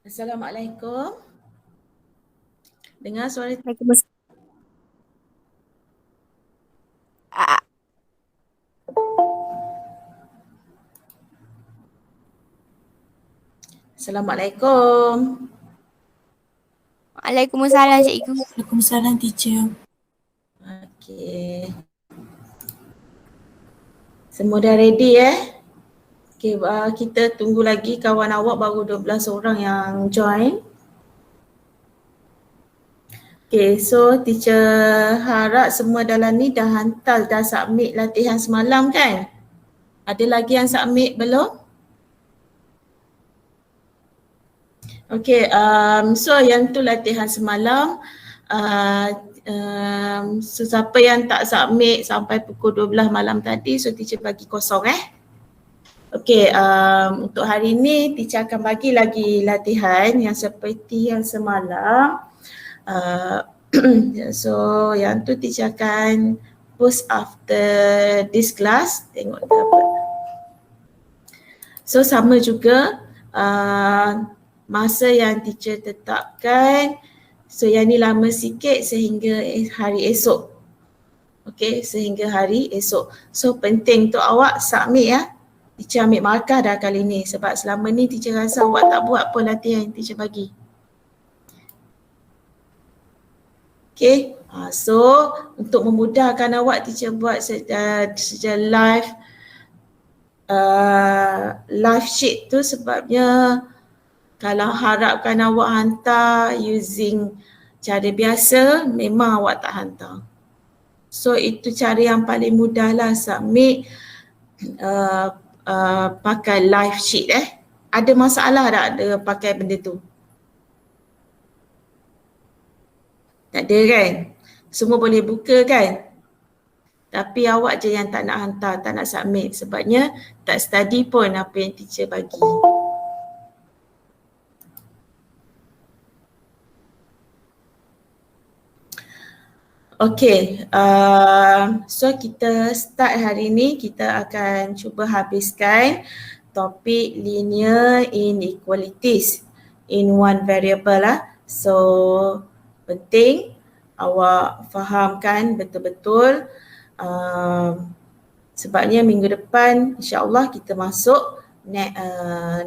Assalamualaikum. Dengar suara? Waalaikumsalam. Assalamualaikum. Waalaikumsalam, cikgu. Waalaikumsalam, teacher. Okey. Semua dah ready Okey, kita tunggu lagi kawan awak baru 12 orang yang join. Okey, so teacher harap semua dalam ni dah hantar, dah submit latihan semalam kan? Ada lagi yang submit belum? Okey, so yang tu latihan semalam. Sesiapa yang tak submit sampai pukul 12 malam tadi, so teacher bagi kosong Okey, untuk hari ni teacher akan bagi lagi latihan yang seperti yang semalam. So yang tu teacher akan post after this class, tengok dia apa. So sama juga masa yang teacher tetapkan. So yang ni lama sikit sehingga hari esok. Okey, sehingga hari esok. So penting untuk awak submit Teacher ambil markah dah kali ni sebab selama ni teacher rasa awak tak buat pun latihan yang teacher bagi. Okay, so untuk memudahkan awak teacher buat secara live sheet tu sebabnya kalau harapkan awak hantar using cara biasa memang awak tak hantar. So itu cara yang paling mudah lah submit pakai live sheet Ada masalah tak ada pakai benda tu? Tak ada kan? Semua boleh buka kan? Tapi awak je yang tak nak hantar, tak nak submit sebabnya tak study pun apa yang teacher bagi. Okay, so kita start hari ni, kita akan cuba habiskan topik linear inequalities in one variable So penting awak fahamkan betul-betul sebabnya minggu depan insyaAllah kita masuk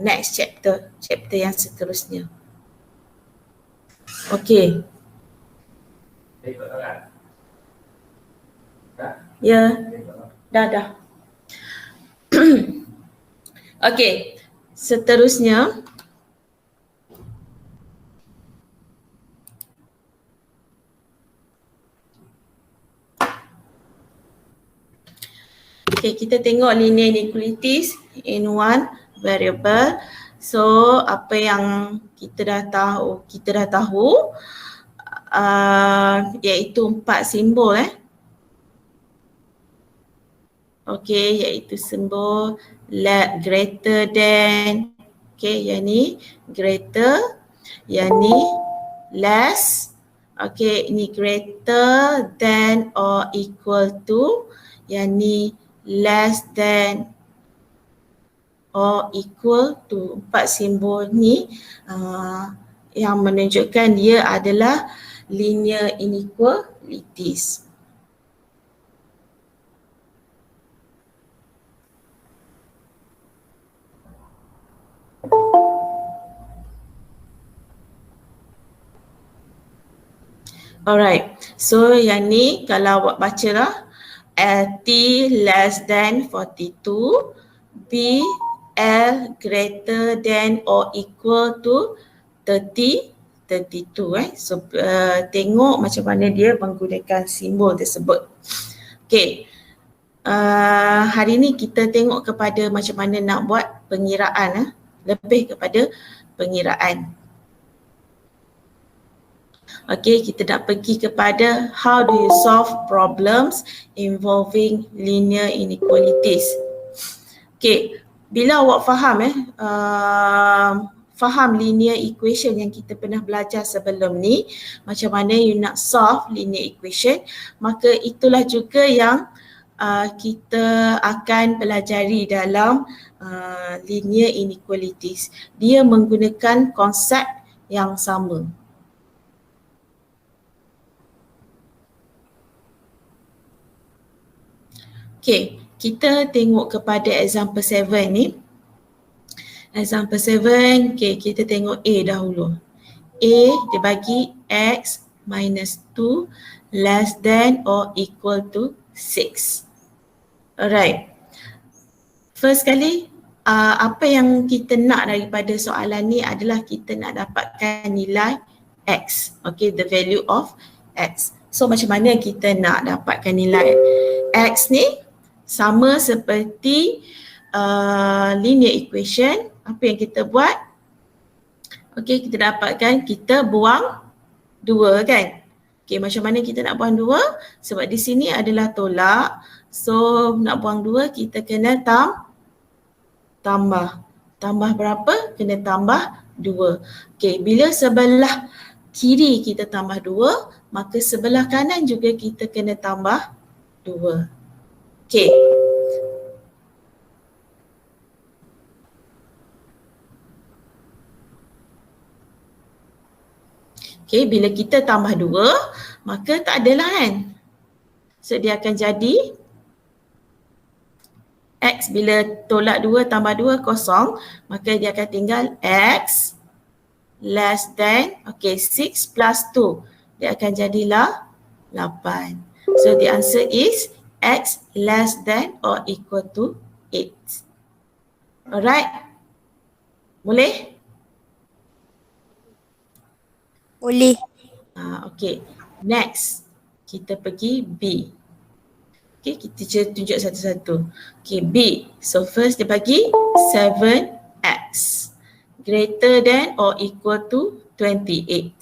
next chapter yang seterusnya. Okay. Ya, dah. Okey, seterusnya kita tengok linear inequalities in one variable. So apa yang kita dah tahu iaitu 4 simbol Okey, iaitu simbol greater than, yang ni greater, yang ni less, ini greater than or equal to, yang ni less than or equal to. 4 simbol ni yang menunjukkan dia adalah linear inequalities. Alright, so yang ni kalau awak baca lah, T less than 42, B L greater than or equal to 32 So tengok macam mana dia menggunakan simbol tersebut. Okay, hari ni kita tengok kepada macam mana nak buat pengiraan lebih kepada pengiraan. Okay, kita nak pergi kepada how do you solve problems involving linear inequalities. Okay, bila awak faham linear equation yang kita pernah belajar sebelum ni, macam mana you nak solve linear equation, maka itulah juga yang kita akan pelajari dalam linear inequalities. Dia menggunakan konsep yang sama. Okay, kita tengok kepada example 7 ni. Example 7, okay, kita tengok A dahulu. A dia bagi X minus 2 less than or equal to 6. Alright. First kali, apa yang kita nak daripada soalan ni adalah kita nak dapatkan nilai X. Okay, the value of X. So macam mana kita nak dapatkan nilai X ni? Sama seperti linear equation. Apa yang kita buat? Okay, kita dapatkan, kita buang 2 kan? Okay, macam mana kita nak buang 2? Sebab di sini adalah tolak. So, nak buang 2, kita kena tambah. Tambah berapa? Kena tambah 2. Okay, bila sebelah kiri kita tambah 2, maka sebelah kanan juga kita kena tambah 2. Okay. Okay, bila kita tambah 2, maka tak adalah kan? So, dia akan jadi X bila tolak 2 tambah 2 kosong, maka dia akan tinggal X less than, okay, 6 plus 2. Dia akan jadilah 8. So, the answer is X less than or equal to 8. Alright? Boleh? Boleh. Okay. Next, kita pergi B. Okay, kita tunjuk satu-satu. Okay, B. So, first dia bagi 7X greater than or equal to 28.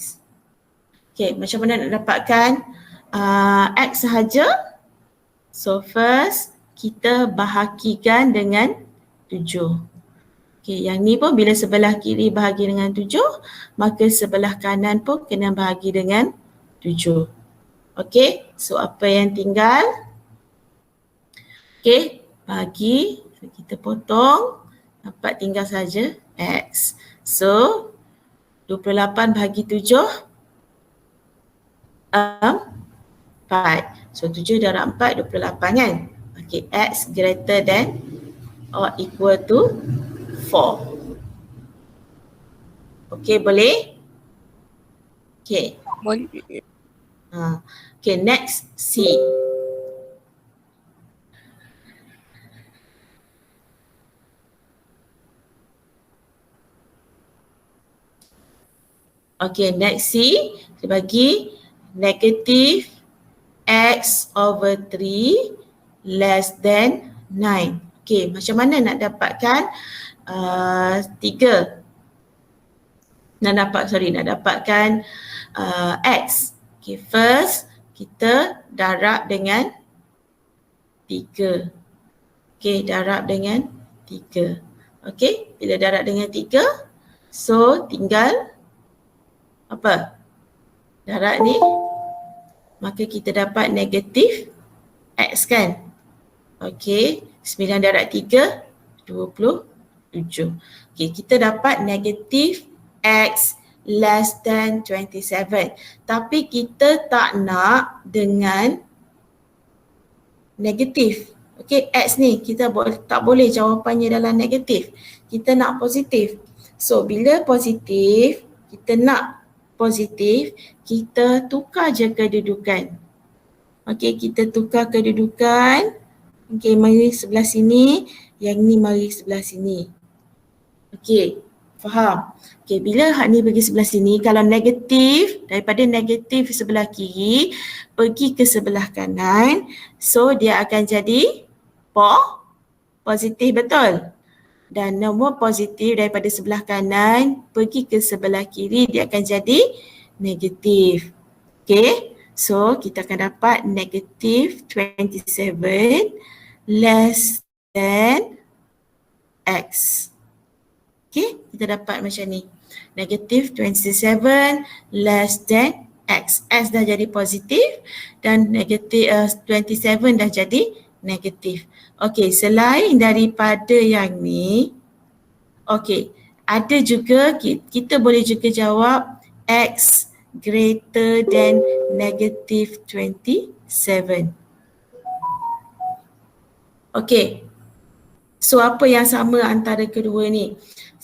Okay, macam mana nak dapatkan X sahaja? So, first kita bahagikan dengan 7. Okay, yang ni pun bila sebelah kiri bahagi dengan 7, maka sebelah kanan pun kena bahagi dengan 7. Okay, so apa yang tinggal? Okay, bagi, kita potong, dapat tinggal saja X. So, 28 bahagi 7, 4. So, 7 darab 4, 28 kan? Okay, X greater than or equal to 4. Okay, boleh? Okay. Boleh. Okay, next C. Okay, next C, dia bagi negative X over 3 less than 9. Okay, macam mana nak dapatkan 3? Nak dapatkan X. Okay, first kita darab dengan 3. Okay, darab dengan 3. Okay, bila darab dengan 3, so tinggal apa? Darab ni, maka kita dapat negatif X kan? Okay, 9 darab 3, 27. Okay, kita dapat negatif X less than 27. Tapi kita tak nak dengan negatif. Okay, X ni kita tak boleh jawapannya dalam negatif. Kita nak positif. So, bila positif, kita nak positif, kita tukar je kedudukan. Okay, kita tukar kedudukan. Okay, mari sebelah sini, yang ni mari sebelah sini. Okay, faham? Okay, bila hak ni pergi sebelah sini, kalau negatif, daripada negatif sebelah kiri, pergi ke sebelah kanan, so dia akan jadi positif, betul? Dan nombor positif daripada sebelah kanan pergi ke sebelah kiri, dia akan jadi negatif. Okay, so kita akan dapat negatif 27 less than X. Okay, kita dapat macam ni. Negatif 27 less than X. X dah jadi positif dan negatif 27 dah jadi negatif. Okey, selain daripada yang ni, okey, ada juga kita boleh juga jawab x greater than negative 27. Okey, so apa yang sama antara kedua ni?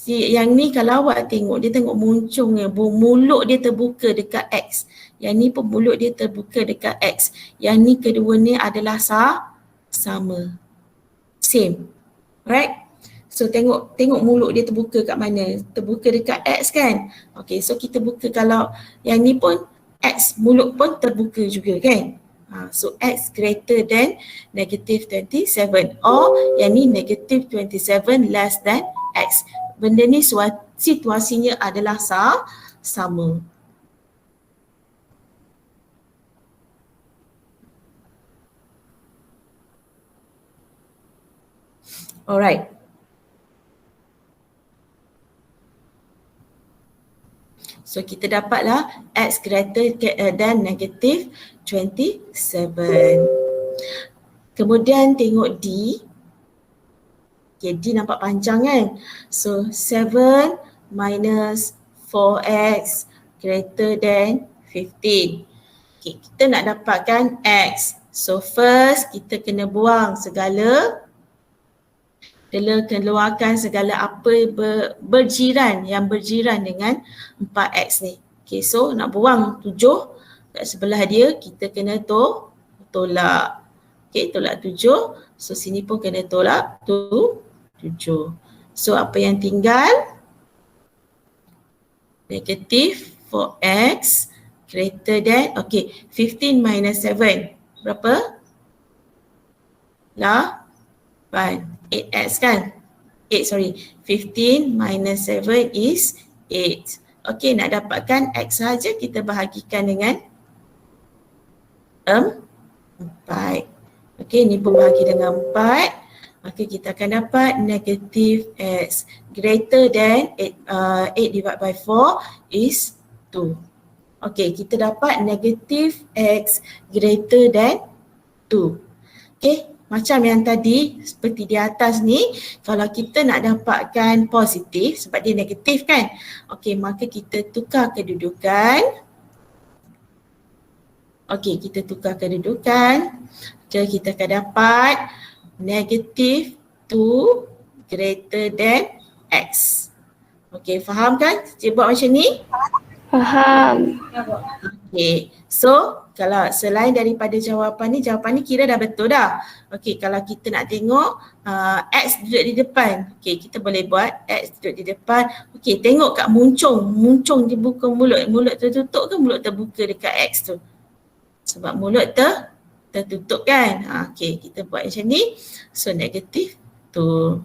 Yang ni kalau awak tengok, dia tengok muncungnya, mulut dia terbuka dekat X. Yang ni pun mulut dia terbuka dekat X. Yang ni kedua ni adalah sama. Same. Right? So tengok mulut dia terbuka kat mana? Terbuka dekat X kan? Okay, so kita buka kalau yang ni pun X, mulut pun terbuka juga kan? So X greater than negative 27 or yang ni negative 27 less than X. Benda ni situasinya adalah sama. Alright. So kita dapatlah X greater than negative 27. Kemudian tengok D. Okay, D nampak panjang kan? So 7 minus 4X greater than 15. Okay, kita nak dapatkan X. So first kita kena buang segala, keluarkan segala apa berjiran, yang berjiran dengan 4X ni. Okay, so nak buang 7 kat sebelah dia, kita kena tolak. Okay, tolak 7. So sini pun kena tolak 7. So apa yang tinggal? Negative 4X greater than, okay, 15 minus 7. Berapa? 8. 8X kan? 15 minus 7 is 8. Okay, nak dapatkan X saja kita bahagikan dengan 4. Okay, ni pun bahagi dengan 4. Maka kita akan dapat negative X greater than 8 divided by 4 is 2. Okay, kita dapat negative X greater than 2. Okay, macam yang tadi seperti di atas ni, kalau kita nak dapatkan positif sebab dia negatif kan. Okay, maka kita tukar kedudukan. Okay, kita tukar kedudukan. Okay, kita akan dapat negative 2 greater than X. Okay, faham kan? Cikgu buat macam ni? Faham. Okay, so kalau selain daripada jawapan ni kira dah betul dah. Okay, kalau kita nak tengok X duduk di depan. Okay, kita boleh buat X duduk di depan. Okay, tengok kat muncung dia buka mulut. Mulut tertutup ke mulut terbuka dekat X tu? Sebab mulut tertutup kan. Okay, kita buat macam ni. So negative 2.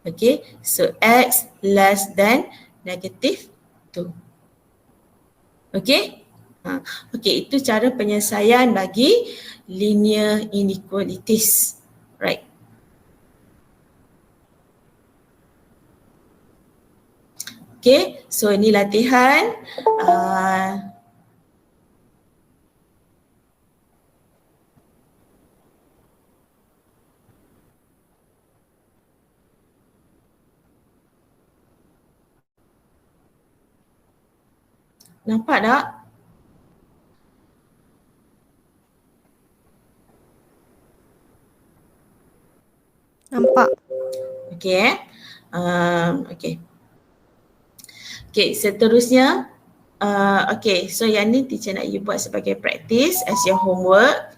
Okay, so X less than negative 2. Okay. Okay, itu cara penyelesaian bagi linear inequalities. Right. Okay, so ini latihan. Nampak tak? Nampak. Okay. Okay. Okay, seterusnya. Okay, so yang ni teacher nak you buat sebagai practice as your homework.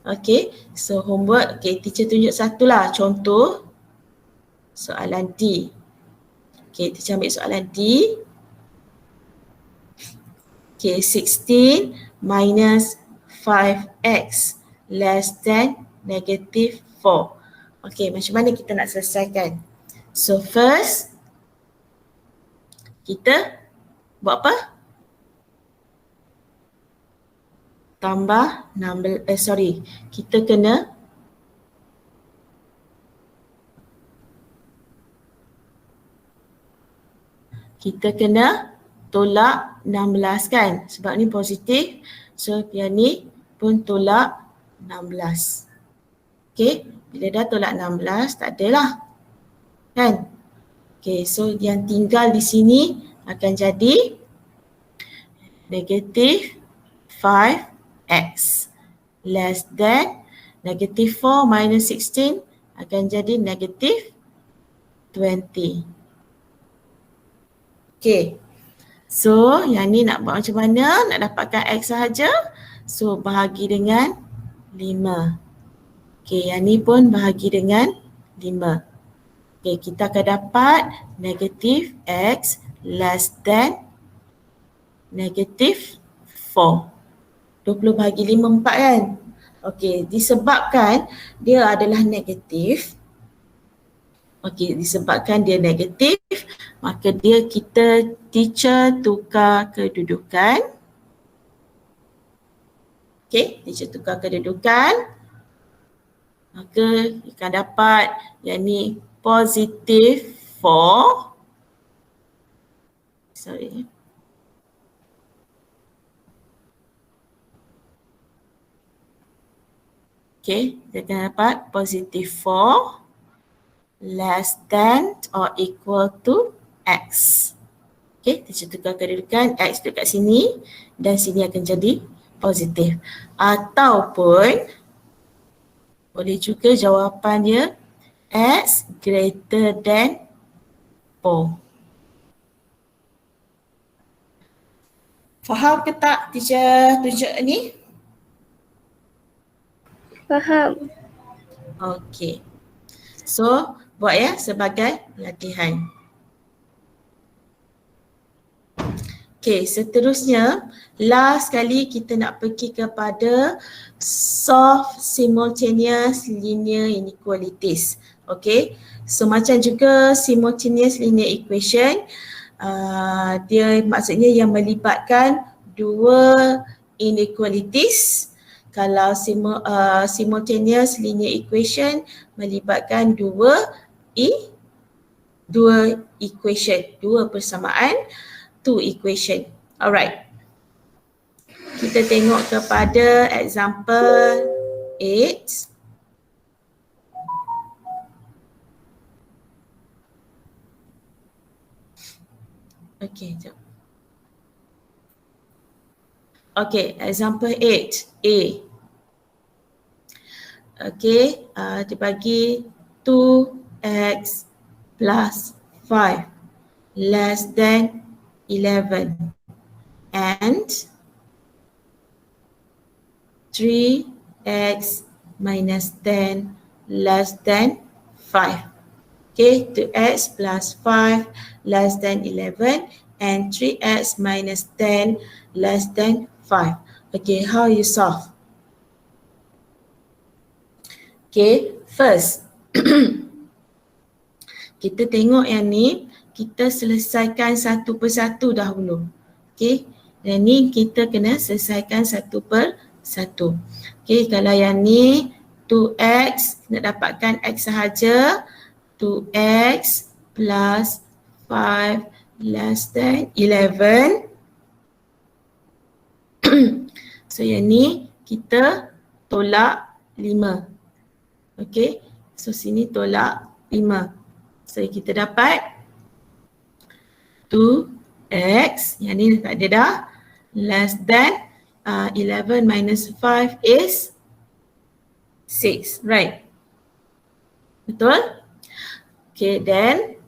Okay, so homework. Okay, teacher tunjuk satu lah contoh soalan D. Okay, teacher ambil soalan D. Okay, 16 minus 5x less than negative 4. Okay, macam mana kita nak selesaikan? So first, kita buat apa? Tambah 16, kita kena tolak 16 kan? Sebab ni positif. So yang ni pun tolak 16. Okay, bila dah tolak 16 tak adalah. Kan? Okay, so yang tinggal di sini akan jadi negative 5x less than negative 4 minus 16 akan jadi negative 20. Okay, so yang ni nak buat macam mana? Nak dapatkan x sahaja. So bahagi dengan 5. Okay, yang ni pun bahagi dengan 5. Okay, kita akan dapat negative x less than negative 4. 20 bahagi 5, 4 kan? Okey, disebabkan dia adalah negatif. Okey, disebabkan dia negatif, maka teacher tukar kedudukan. Okey, teacher tukar kedudukan. Maka akan dapat yang ni positive 4. Sorry. Okay, kita akan dapat positive 4 less than or equal to x. Okay, kita tukar kedudukan x dekat sini dan sini akan jadi positif. Ataupun boleh juga jawapannya x greater than 4. Faham ke tak teacher tunjuk ni? Faham. Okey. So, buat ya sebagai latihan. Okey, seterusnya last kali kita nak pergi kepada solve simultaneous linear inequalities. Okey. So macam juga simultaneous linear equation, dia maksudnya yang melibatkan dua inequalities. Kalau simultaneous linear equation melibatkan dua equation, dua persamaan, two equation. Alright. Kita tengok kepada example 8. Okay, jap. Okay, example 8, A. Okay, dia bagi 2x plus 5 less than 11 and 3x minus 10 less than 5. Okay, 2x plus 5 less than 11 and 3x minus 10 less than 5. Okay, how you solve? Okay, first kita tengok yang ni, kita selesaikan satu persatu dahulu. Okay, yang ni kita kena selesaikan satu persatu. Okay, kalau yang ni 2x, nak dapatkan x sahaja, 2x plus 5 less than 11. So yang ni kita tolak 5. Okay, so sini tolak 5. So kita dapat 2x, yang ni tak ada dah, less than 11 minus 5 is 6, right? Betul? Okay, then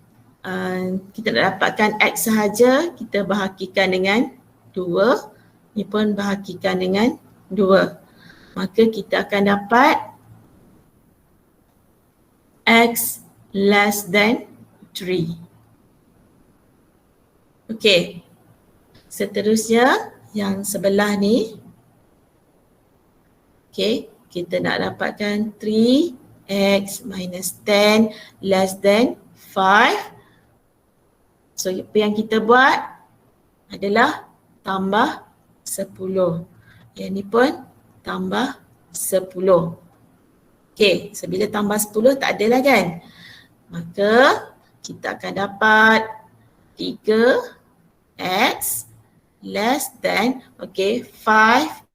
kita nak dapatkan x sahaja, kita bahagikan dengan 2. Ni pun bahagikan dengan 2. Maka kita akan dapat x less than 3. Okay. Seterusnya yang sebelah ni. Okay. Kita nak dapatkan 3x minus 10 less than 5. So apa yang kita buat adalah tambah 10. Yang ni pun tambah 10. Okay, so bila tambah 10 tak adalah kan? Maka kita akan dapat 3x less than, okay, 5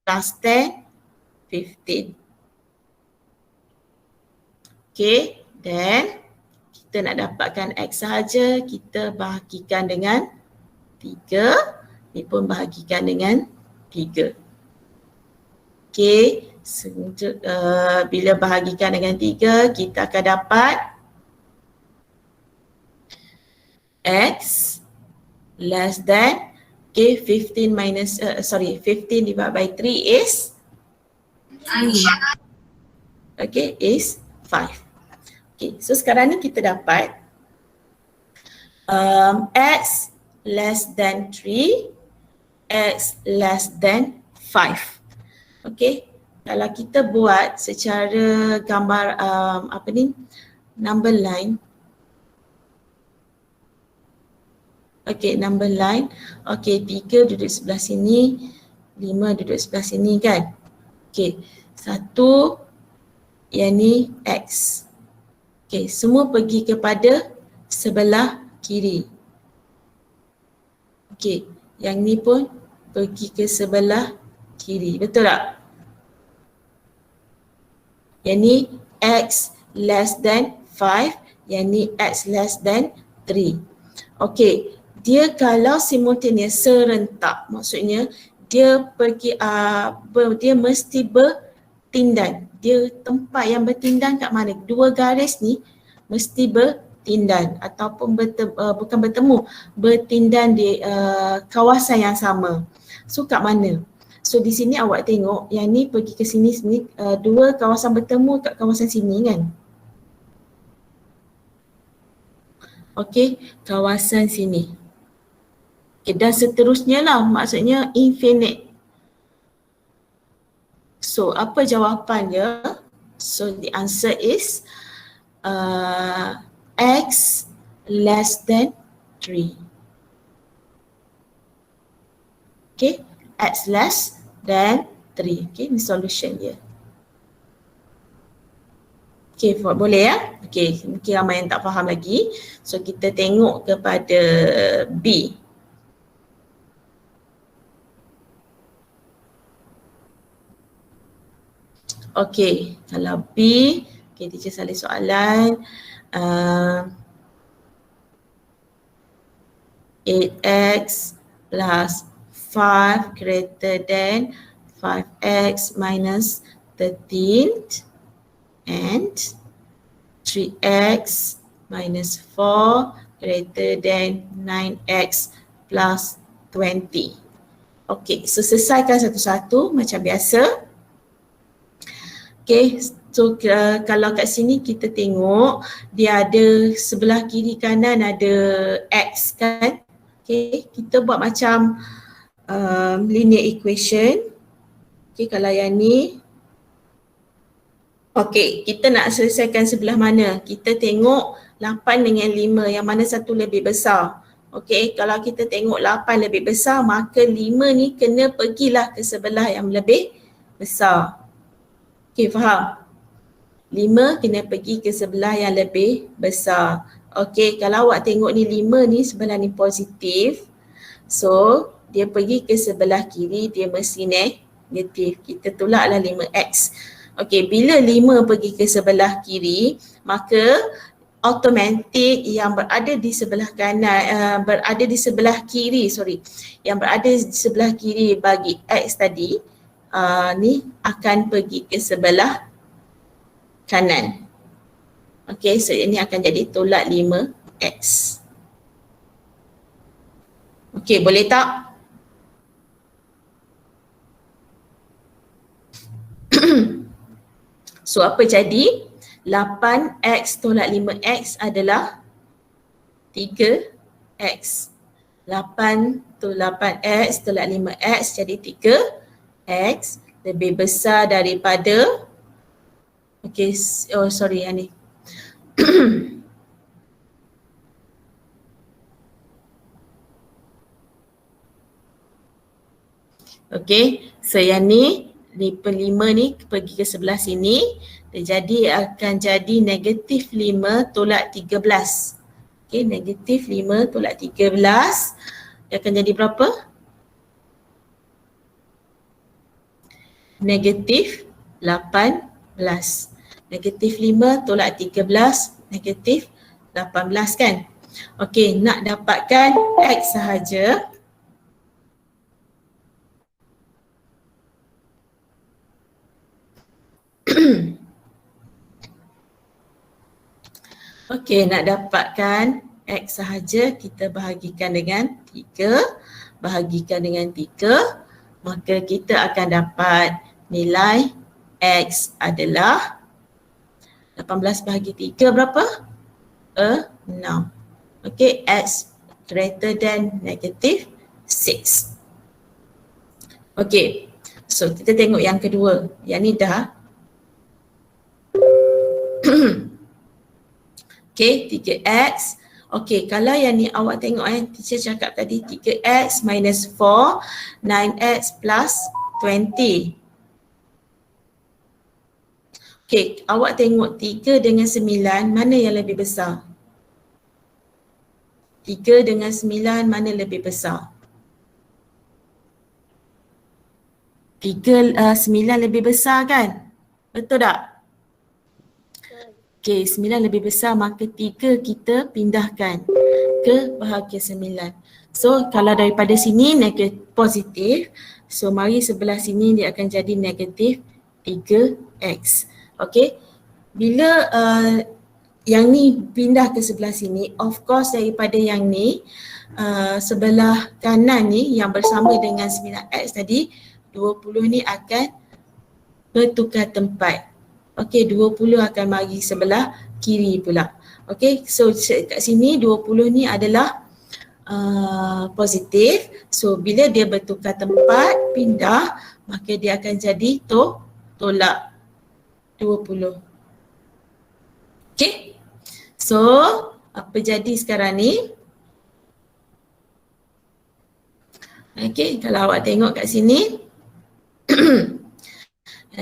plus 10, 15. Okay, then kita nak dapatkan X sahaja, kita bahagikan dengan 3. Ni pun bahagikan dengan 3. Okay, bila bahagikan dengan 3, kita akan dapat X less than, okay, 15 divided by 3 is, okay, is 5. Okay, so sekarang ni kita dapat X less than 3, X less than 5. Okay, kalau kita buat secara gambar number line. Okay, number line. Okay, 3 duduk sebelah sini, 5 duduk sebelah sini kan. Okay, 1 yang ni X. Okay, semua pergi kepada sebelah kiri. Okay, yang ni pun pergi ke sebelah kiri. Betul tak? Yang ni X less than 5, yang ni X less than 3. Okay, dia kalau simultaneous, serentak, maksudnya dia pergi, dia mesti bertindan. Dia tempat yang bertindan kat mana? Dua garis ni mesti bertindan ataupun bukan bertemu, bertindan di kawasan yang sama. So kat mana? So di sini awak tengok yang ni pergi ke sini, dua kawasan bertemu kat kawasan sini kan. Okey, kawasan sini. Okay, dan seterusnya lah, maksudnya infinite. So apa jawapannya? So the answer is X less than 3. Okay, X less than 3. Okay, ni solution dia. Okay, boleh ya? Okay, mungkin ramai yang tak faham lagi. So kita tengok kepada B. Okay, kalau B, okay, teacher salih soalan. 8x plus 5 greater than 5x minus 13 and 3x minus 4 greater than 9x plus 20. Okay, so selesaikan satu-satu macam biasa. Okay, so kalau kat sini kita tengok dia ada sebelah kiri kanan ada X kan. Okay, kita buat macam linear equation. Okay, kalau yang ni, okay, kita nak selesaikan sebelah mana? Kita tengok 8 dengan 5, yang mana satu lebih besar. Okay, kalau kita tengok 8 lebih besar, maka 5 ni kena pergilah ke sebelah yang lebih besar. Okay, faham? 5 kena pergi ke sebelah yang lebih besar. Okay, kalau awak tengok ni 5 ni sebelah ni positif. So, dia pergi ke sebelah kiri, dia mesti negatif. Kita tolaklah 5x. Okay, bila 5 pergi ke sebelah kiri, maka automatik yang berada di sebelah kanan, berada di sebelah kiri, yang berada di sebelah kiri bagi x tadi, ni akan pergi ke sebelah kanan. Okay, so ini akan jadi tolak 5x. Okay, boleh tak? So apa jadi? 8x tolak 5x adalah 3x. 8 to 8x tolak 5x jadi 3x lebih besar daripada, okay, oh sorry yang ni. Okay, so yang ni 5 ni pergi ke sebelah sini, jadi akan jadi negatif 5 tolak 13. Okay, negatif 5 tolak 13, dia akan jadi berapa? negatif 18. Negatif 5 tolak 13, negatif 18 kan? Okey, nak dapatkan X sahaja. Okey, nak dapatkan X sahaja, kita bahagikan dengan 3. Bahagikan dengan 3, maka kita akan dapat nilai X adalah 18 bahagi 3 berapa? 6. Okey, X greater than negative 6. Okey, so kita tengok yang kedua. Yang ni dah. Okey, 3X. Okey, kalau yang ni awak tengok teacher cakap tadi 3X minus 4, 9X plus 20. Okey, awak tengok 3 dengan 9 mana yang lebih besar? 3 dengan 9 mana lebih besar? 9 lebih besar kan? Betul tak? Okey, 9 lebih besar, maka 3 kita pindahkan ke bahagian 9. So kalau daripada sini negatif positif, so mari sebelah sini dia akan jadi negatif 3x. Okey, bila yang ni pindah ke sebelah sini, of course daripada yang ni sebelah kanan ni yang bersama dengan 9x tadi, 20 ni akan bertukar tempat. Okey, 20 akan mari sebelah kiri pula. Okey, so kat sini 20 ni adalah positif. So bila dia bertukar tempat, pindah, maka dia akan jadi tolak 20. Okey, so apa jadi sekarang ni? Okey, kalau awak tengok kat sini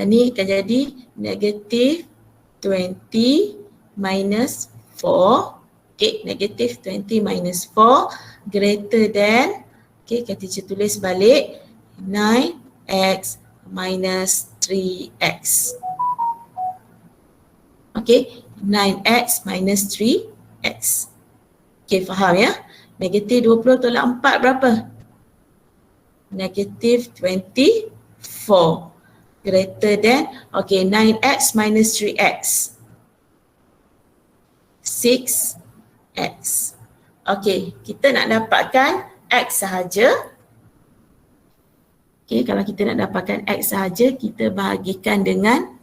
ni akan jadi negatif 20 minus 4. Okay, negatif 20 minus 4 greater than, okay, kita tulis balik 9x minus 3x. Okay, 9x minus 3x. Okay, faham ya? Negatif 20 tolak 4 berapa? Negatif 24. Greater than, okay, 9x minus 3x. 6x. Okay, kita nak dapatkan x sahaja. Okay, kalau kita nak dapatkan x sahaja, kita bahagikan dengan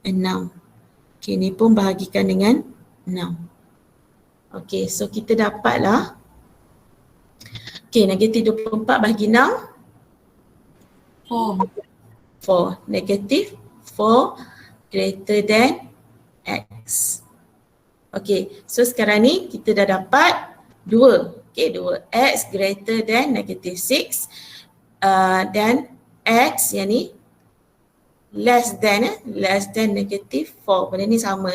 6. Okay, ni pun bahagikan dengan 6. Okay, so kita dapatlah. Okay, negatif 24 bahagi 6. 4. Negatif 4 greater than x. Okay, so sekarang ni kita dah dapat 2. Okay, 2x greater than negative 6 dan x yang ni less than negative 4. Benda ni sama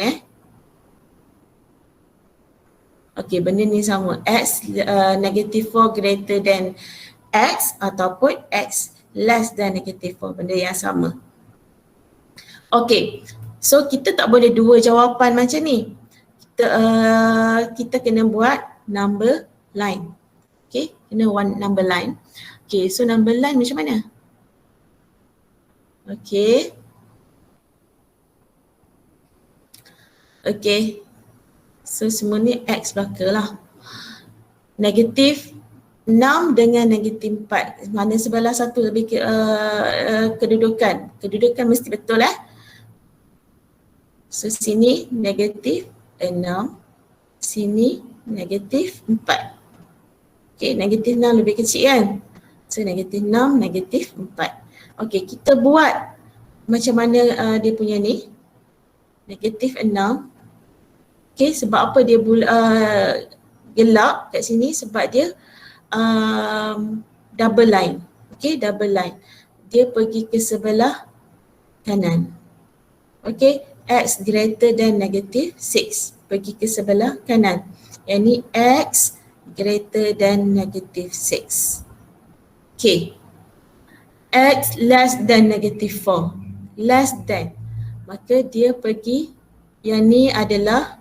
Okay, benda ni sama. X negative 4 greater than x ataupun x less than negative 4. Benda yang sama. Okay, so kita tak boleh dua jawapan macam ni. Kita kena buat number line. Okay, kena one number line. Okay, so number line macam mana? Okay. Okay, so semua ni x belaka lah. Negatif 6 dengan negatif 4. Mana sebelah satu lebih kedudukan? Kedudukan mesti betul So sini negatif 6, sini negatif 4. Okay, negatif 6 lebih kecil kan? So negatif 6, negatif 4. Okay, kita buat macam mana dia punya ni. Negatif 6. Okay, sebab apa dia gelap kat sini? Sebab dia double line. Okay, double line. Dia pergi ke sebelah kanan. Okay, x greater than negative 6. Pergi ke sebelah kanan. Yang ni x greater than negative 6. Okay. X less than negative 4. Less than. Maka dia pergi, yang ni adalah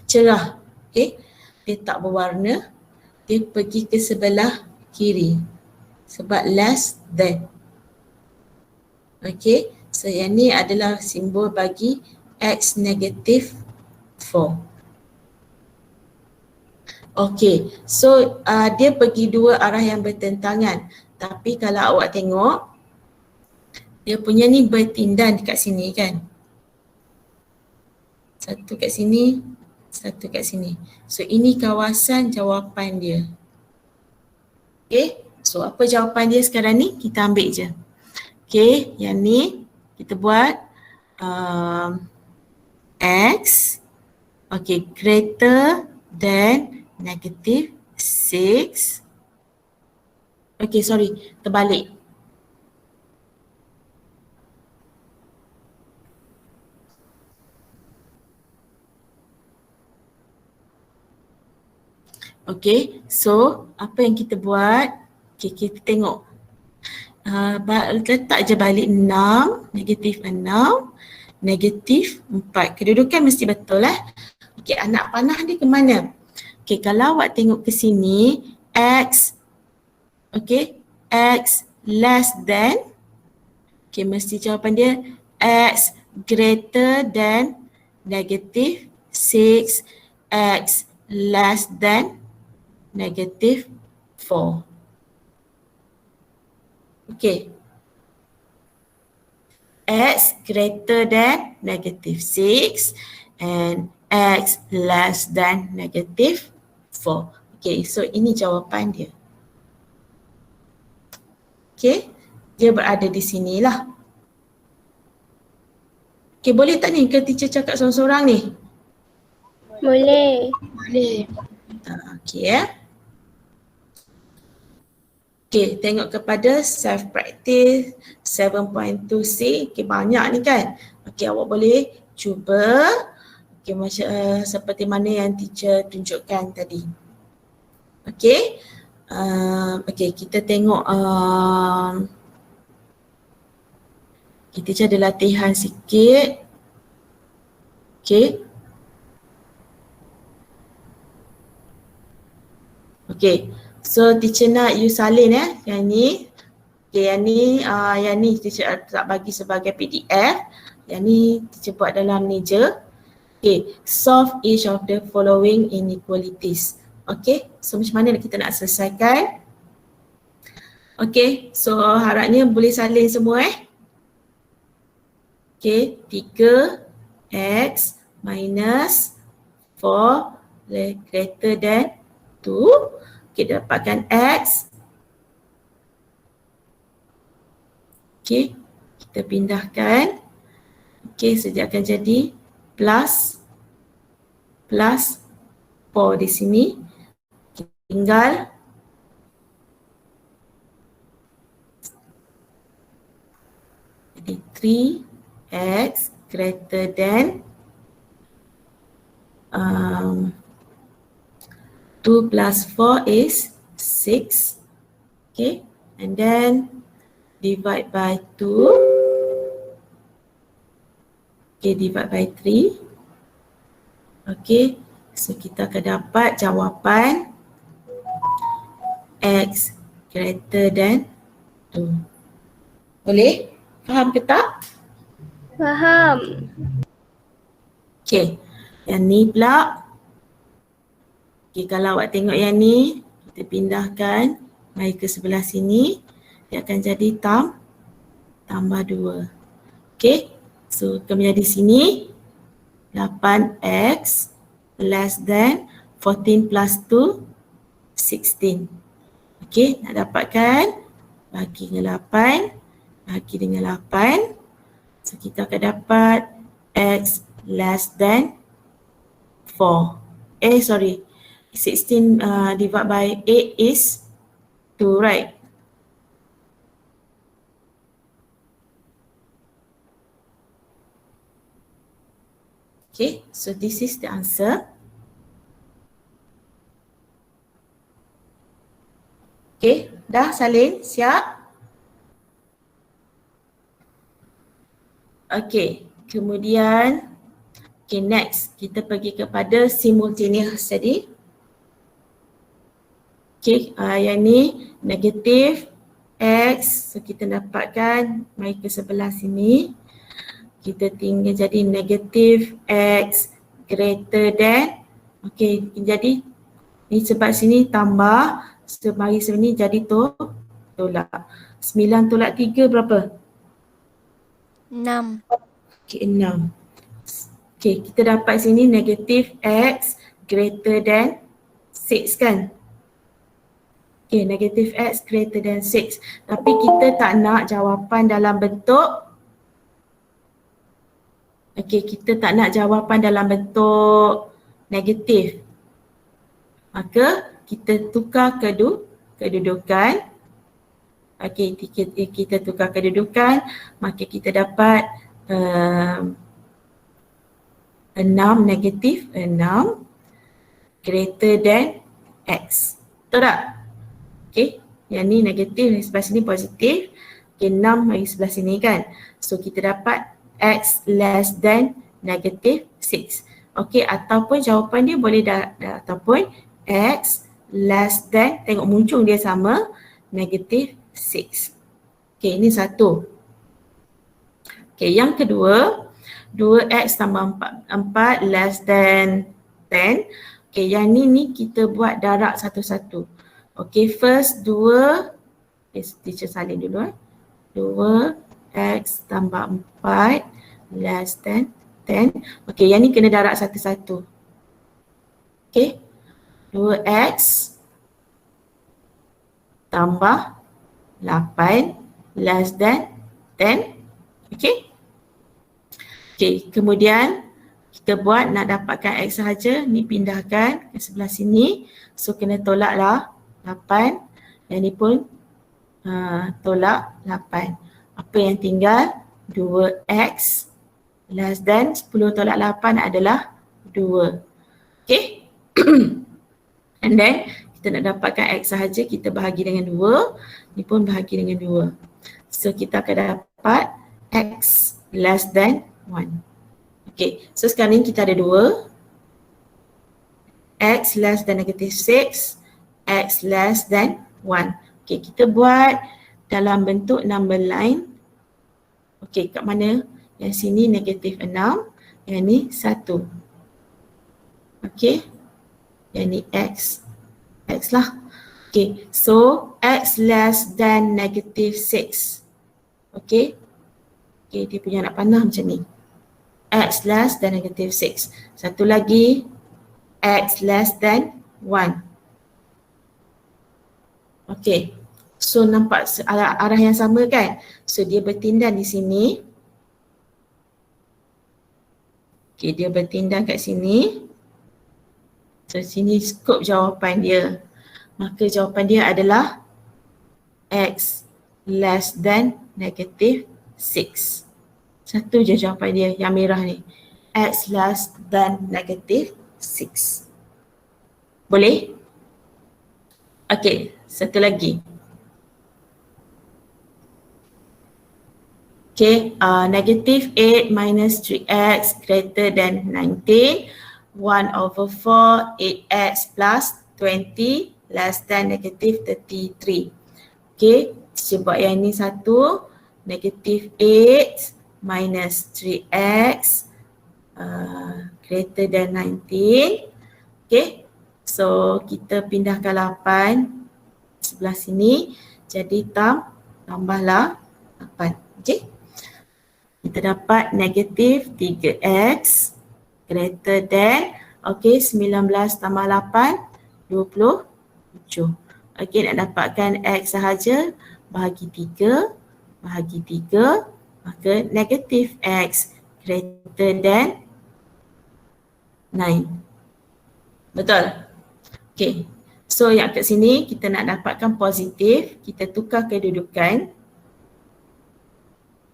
cerah. Okay. Dia tak berwarna. Dia pergi ke sebelah kiri. Sebab less than. Okay. So yang ni adalah simbol bagi X negative 4. Okay. So dia pergi dua arah yang bertentangan. Tapi kalau awak tengok, dia punya ni bertindan dekat sini kan. Satu kat sini, satu kat sini. So ini kawasan jawapan dia. Okay. So apa jawapan dia sekarang ni? Kita ambil je. Okay. Yang ni kita buat X. Okay. Greater than negative 6. Okay, sorry. Terbalik. Okay, so apa yang kita buat? Okay, kita tengok. Letak je balik 6, negatif 6, negatif 4. Kedudukan mesti betul lah. Okay, anak panah dia ke mana? Okay, kalau awak tengok ke sini, X, okay, X less than, okay, mesti jawapan dia X greater than negative 6, X less than negative 4. Okay. X greater than negative 6 and X less than negative 4. Okay, so ini jawapan dia. Okay, dia berada di sinilah. Okay, boleh tak ni ke teacher cakap seorang-seorang ni? Boleh. Boleh. Okay ya. Okay, tengok kepada self practice 7.2c. Okay, banyak ni kan. Okay, awak boleh cuba. Okay, macam seperti mana yang teacher tunjukkan tadi. Okay. Okay, kita tengok. Kita ada latihan sikit. Okay. Okay. So teacher nak you salin yang ni. Okay, yang ni teacher tak bagi sebagai PDF. Yang ni teacher buat dalam meja. Okay, solve each of the following inequalities. Okay, so macam mana kita nak selesaikan? Okay, so harapnya boleh salin semua Okay, 3x minus 4 greater than 2. Okay, dapatkan x. Okay, kita pindahkan. Okay, so dia akan jadi plus 4 di sini. Tinggal jadi 3x greater than 2 plus 4 is 6. Okay, and then divide by 2. Okay, divide by 3. Okay, so kita akan dapat jawapan x greater than 2. Boleh? Faham ke tak? Faham. Okay, yang ni pula. Okay, kalau awak tengok yang ni, kita pindahkan mari ke sebelah sini. Dia akan jadi tambah 2. Okay, so kemudian di sini 8x less than 14 plus 2, 16. Okay, nak dapatkan bagi dengan 8, bagi dengan 8. So kita akan dapat x less than 4. 16 divided by 8 is 2, right? Okay, so this is the answer. Okay. Dah Salin? Siap? Okay, kemudian next kita pergi kepada simultaneous tadi. Okay, yang ni negatif X, so kita dapatkan mari ke sebelah sini. Kita tinggal jadi negatif X greater than, okay, jadi ni sebab sini tambah, mari sini jadi tolak. 9 tolak 3 berapa? 6. Okay, 6. Okay, kita dapat sini negatif X greater than 6 kan? Okay, negatif X greater than 6. Tapi kita tak nak jawapan dalam bentuk, okay, kita tak nak jawapan dalam bentuk negatif. Maka kita tukar kedudukan. Okay, kita tukar kedudukan, maka kita dapat 6 negatif 6 greater than X. Betul tak? Okay, yang ni negatif, yang sebelah sini positif. Okay, 6 mari sebelah sini kan. So kita dapat X less than negatif 6. Okay, ataupun jawapan dia boleh ataupun X less than, tengok muncul dia sama, negatif 6. Okay, ini satu. Okay, yang kedua, 2x tambah 4 less than 10. Okay, yang ni kita buat darab satu-satu. Okay, first 2, teacher salin dulu 2x tambah 4 less than 10. Okay, yang ni kena darab satu-satu. Okay, 2x tambah 8 less than 10. Okay. Okay, kemudian kita buat nak dapatkan X sahaja, ni pindahkan ke sebelah sini. So kena tolaklah 8. Yang ni pun tolak 8. Apa yang tinggal? 2x less than 10 tolak 8 adalah 2. Okay. And then kita nak dapatkan X sahaja, kita bahagi dengan 2. Ni pun bahagi dengan 2. So kita akan dapat X less than 1. Okay, so sekarang ni kita ada 2. X less than negative 6. X less than 1. Okay, kita buat dalam bentuk number line. Okay, kat mana? Yang sini negatif 6. Yang ni 1. Okay, yang ni X. X lah. Okay, so X less than negative 6. Okay. Okay, dia punya nak panah macam ni. X less than negative 6. Satu lagi, X less than 1. Okay, so nampak arah yang sama kan? So dia bertindak di sini. Okay, dia bertindak kat sini. So sini skop jawapan dia. Maka jawapan dia adalah X less than negative 6. Satu je jawapan dia yang merah ni. X less than negative 6. Boleh? Okay, satu lagi. Okay, negative 8 minus 3x greater than 19. 1/4 8x plus 20 less than negative 33. Okay, cuba yang ni satu. Negative 8 minus 3x greater than 19. Okay, so kita pindahkan 8 sebelah sini. Jadi tambahlah 8. Okay, kita dapat negative 3x greater than, okay, 19 tambah 8, 27. Okay, nak dapatkan X sahaja, bahagi 3, maka negative X greater than 9. Betul? Okay, so yang kat sini kita nak dapatkan positif, kita tukar kedudukan.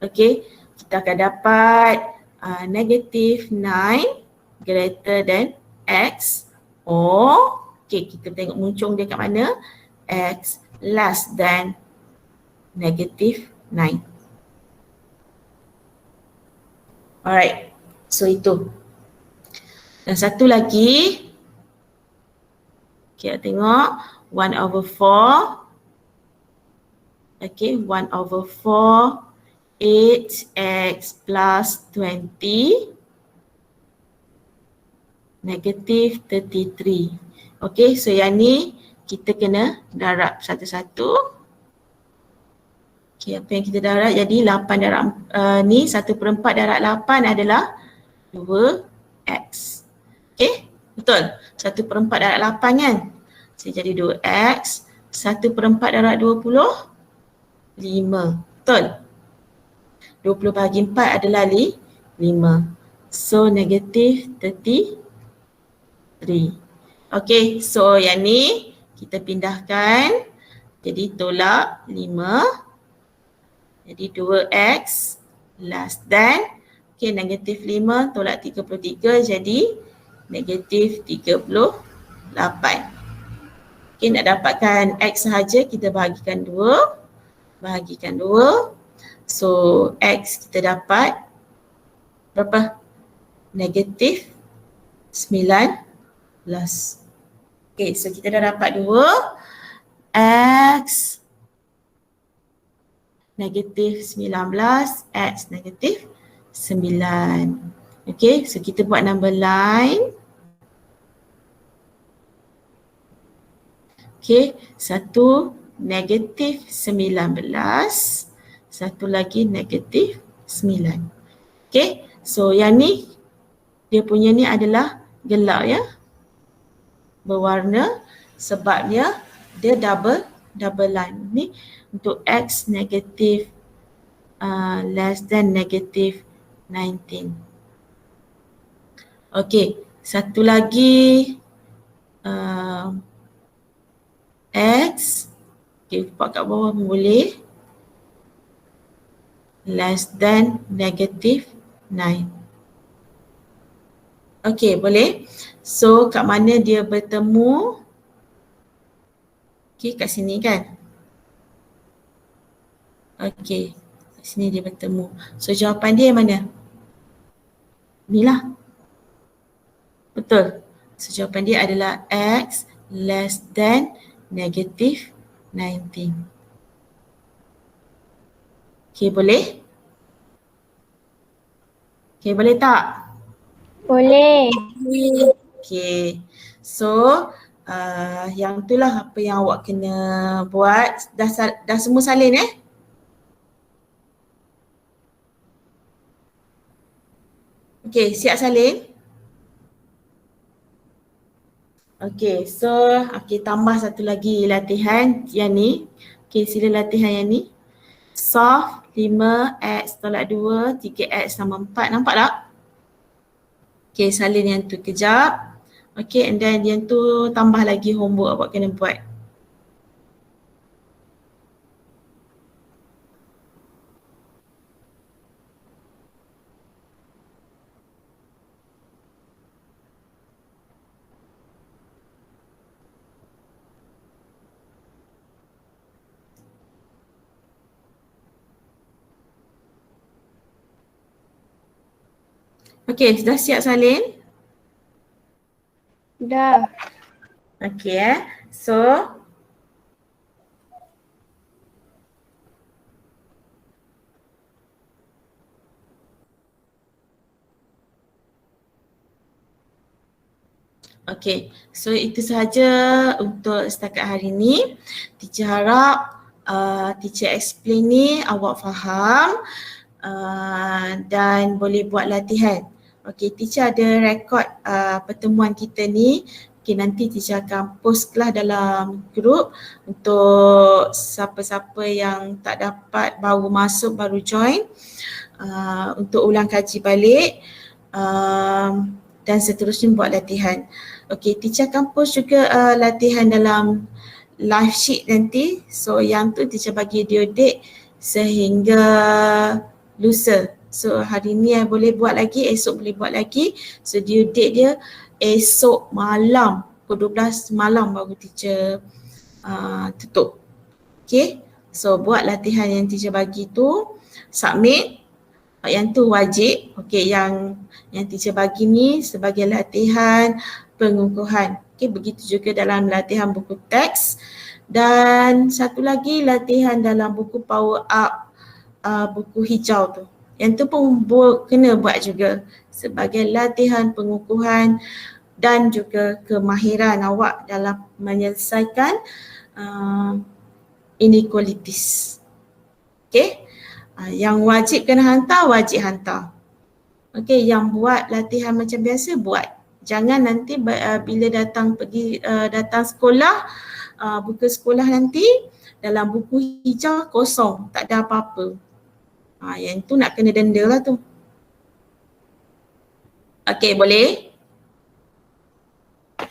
Okay, kita akan dapat negative 9 greater than X, or okay, kita tengok muncul dia kat mana, X less than negative 9. Alright, so itu. Dan satu lagi, kita tengok 1/4. Okay, 1/4 8x plus 20 negative 33. Okay, so yang ni kita kena darab satu-satu. Okay, apa yang kita darab jadi 8 darab ni 1/4 darab 8 adalah 2x. Okay, betul. 1/4 darab 8 kan? So jadi 2x. 1/4 darab 20, 5. Betul. 20 bahagi 4 adalah 5. So negative 33. Okay, so yang ni kita pindahkan. Jadi tolak 5. Jadi 2x less than. Okay, negatif 5 tolak 33 jadi negatif 38. Okay, nak dapatkan x sahaja kita bahagikan 2. Bahagikan 2. So x kita dapat berapa? Negatif 19. Okay, so kita dah dapat 2. X negatif 19, x negatif 9. Okay, so kita buat number line. Okay, satu negatif 19, satu lagi negatif 9. Okay, so yang ni dia punya ni adalah gelap ya, berwarna sebabnya dia double line. Ni untuk x negatif less than negatif 19. Okay, satu lagi x, okay, buat kat bawah pun boleh, less than negatif 9. Okay, boleh. So kat mana dia bertemu? Okay, kat sini kan? Okay, kat sini dia bertemu. So jawapan dia yang mana? Inilah. Betul. So jawapan dia adalah x less than negative 19. Okay, boleh? Okay, boleh tak? Boleh. Okay, so yang itulah apa yang awak kena buat. Dah semua salin Okay, siap salin? Okay, so tambah satu lagi latihan yang ni. Okay, sila latihan yang ni. Solve 5x tolak 2, 3x sama 4. Nampak tak? Okay, salin yang tu kejap. Okay, and then yang tu tambah lagi homework awak kena buat. Okay, sudah siap salin? Dah. Okay, so okay, so itu sahaja untuk setakat hari ni. Teacher harap teacher explain ni awak faham dan boleh buat latihan. Okay, teacher ada rekod pertemuan kita ni. Okay, nanti teacher akan post lah dalam group untuk siapa-siapa yang tak dapat, baru masuk, baru join, untuk ulang kaji balik dan seterusnya buat latihan. Okay, teacher akan post juga latihan dalam live sheet nanti. So yang tu teacher bagi due date sehingga lusa. So hari ni boleh buat lagi, esok boleh buat lagi. So due date dia esok malam, pukul 12 malam baru teacher tutup. Okay, so buat latihan yang teacher bagi tu, submit. Yang tu wajib. Okay, yang teacher bagi ni sebagai latihan pengukuhan. Okay, begitu juga dalam latihan buku teks. Dan satu lagi latihan dalam buku power up, buku hijau tu. Yang tu pun kena buat juga sebagai latihan pengukuhan dan juga kemahiran awak dalam menyelesaikan inequalities. Okay, yang wajib kena hantar, wajib hantar. Okay, yang buat latihan macam biasa buat. Jangan nanti bila datang sekolah, buka sekolah nanti dalam buku hijau kosong, tak ada apa-apa. Yang tu nak kena denda lah tu. Okay, boleh?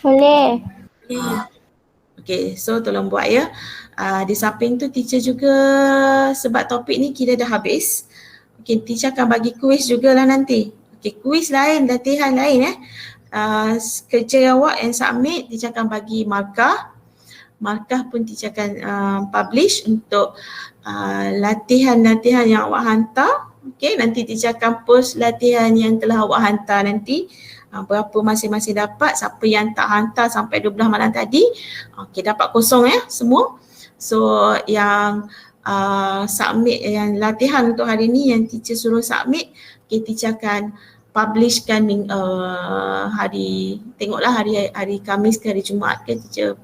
Boleh. Okay, so tolong buat ya. Di samping tu teacher juga, sebab topik ni kira dah habis. Okay, teacher akan bagi kuis jugalah nanti. Okay, kuis lain, latihan lain kerja awak yang submit, teacher akan bagi markah. Markah pun teacher akan publish untuk latihan-latihan yang awak hantar. Okay, nanti teacher akan post latihan yang telah awak hantar nanti. Berapa masing-masing dapat, siapa yang tak hantar sampai 12 malam tadi, okay, dapat kosong ya semua. So yang submit, yang latihan untuk hari ni yang teacher suruh submit, okay, teacher akan publishkan hari, tengoklah hari Khamis ke hari Jumaat ke, teacher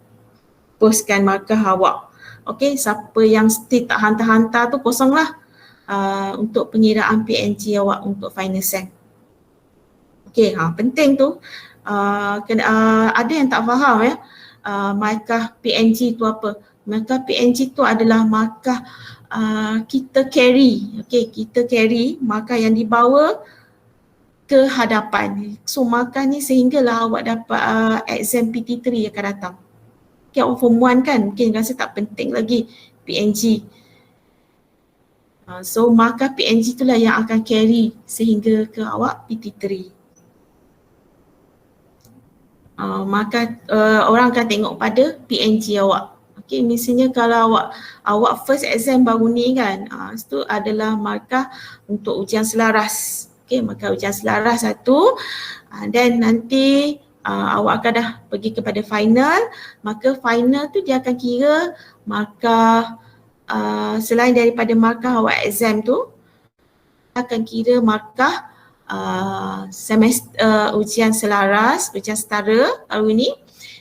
postkan markah awak. Okay, siapa yang still tak hantar-hantar tu kosonglah untuk pengiraan PNG awak untuk final sem. Okay, penting tu. Ada yang tak faham ya, markah PNG tu apa. Markah PNG tu adalah markah kita carry. Okay, kita carry markah yang dibawa ke hadapan. So markah ni sehinggalah awak dapat exam PT3 akan datang. Okay, awak form 1 kan mungkin rasa tak penting lagi PNG. So markah PNG itulah yang akan carry sehingga ke awak PT3. Maka orang akan tengok pada PNG awak. Okay, misalnya kalau awak first exam baru ni kan, itu adalah markah untuk ujian selaras. Okay, markah ujian selaras satu, dan nanti awak akan dah pergi kepada final, maka final tu dia akan kira markah selain daripada markah awak exam tu, akan kira markah semester ujian selaras, ujian setara tahun ini,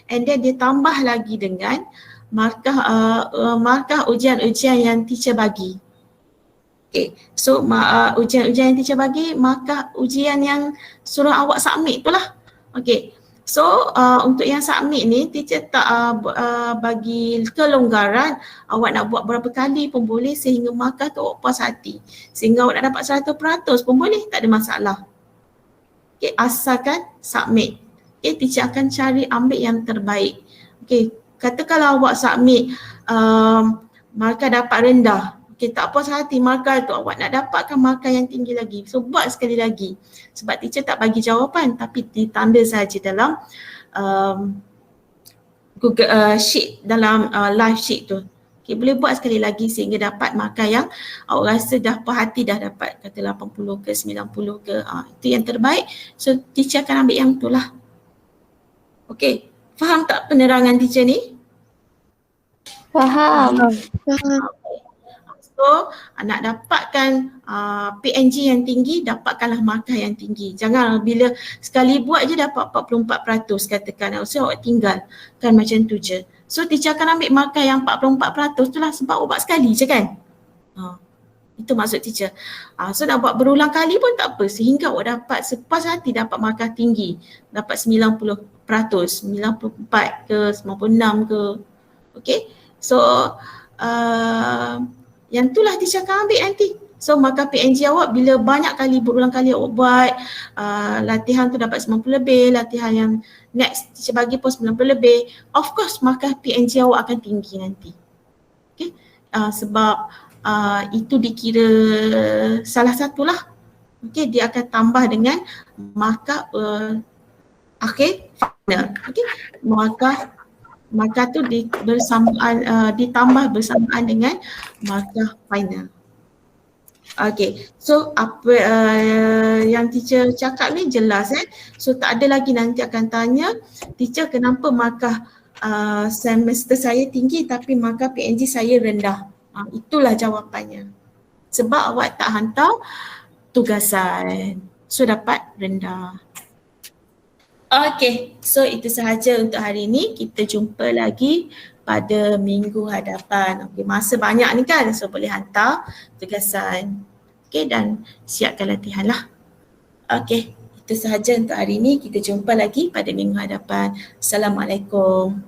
and then dia tambah lagi dengan markah ujian-ujian yang teacher bagi. Okay, so ujian-ujian yang teacher bagi, markah ujian yang suruh awak submit tu lah. Okay, so untuk yang submit ni teacher tak bagi kelonggaran, awak nak buat berapa kali pun boleh sehingga markah tu awak puas hati. Sehingga awak nak dapat 100% pun boleh, tak ada masalah. Okay, asalkan submit. Okay, teacher akan cari ambil yang terbaik. Okay, katakanlah awak submit markah dapat rendah. Okay, tak puas hati markah tu, awak nak dapatkan markah yang tinggi lagi. So buat sekali lagi. Sebab teacher tak bagi jawapan tapi ditanda saja dalam Google sheet, dalam live sheet tu. Okay, boleh buat sekali lagi sehingga dapat markah yang awak rasa dah puas hati, dah dapat kata 80 ke 90 ke, itu yang terbaik. So teacher akan ambil yang tu lah. Okay, faham tak penerangan teacher ni? Faham. So nak dapatkan PNG yang tinggi, dapatkanlah markah yang tinggi. Jangan bila sekali buat je dapat 44% katakan, so awak tinggal kan, macam tu je. So teacher akan ambil markah yang 44% tu lah sebab awak buat sekali je kan. Itu maksud teacher. So nak buat berulang kali pun tak apa sehingga awak dapat sepuas hati, dapat markah tinggi, dapat 90%, 94 ke 96 ke. Okay, so yang itulah teacher akan ambil nanti. So markah PNG awak bila banyak kali, berulang kali awak buat latihan tu dapat 90 lebih, latihan yang next teacher bagi pun 90 lebih, of course markah PNG awak akan tinggi nanti. Okay, sebab itu dikira salah satulah. Okay, dia akan tambah dengan markah akhir final. Okay, markah markah tu bersamaan, ditambah bersamaan dengan markah final. Okay, so apa yang teacher cakap ni jelas So tak ada lagi nanti akan tanya, teacher kenapa markah semester saya tinggi tapi markah PNG saya rendah. Itulah jawapannya. Sebab awak tak hantar tugasan, so dapat rendah. Okay, so itu sahaja untuk hari ini. Kita jumpa lagi pada minggu hadapan. Okay, masa banyak ni kan, so boleh hantar tugasan. Okay, dan siapkan latihan lah. Okay, itu sahaja untuk hari ini. Kita jumpa lagi pada minggu hadapan. Assalamualaikum.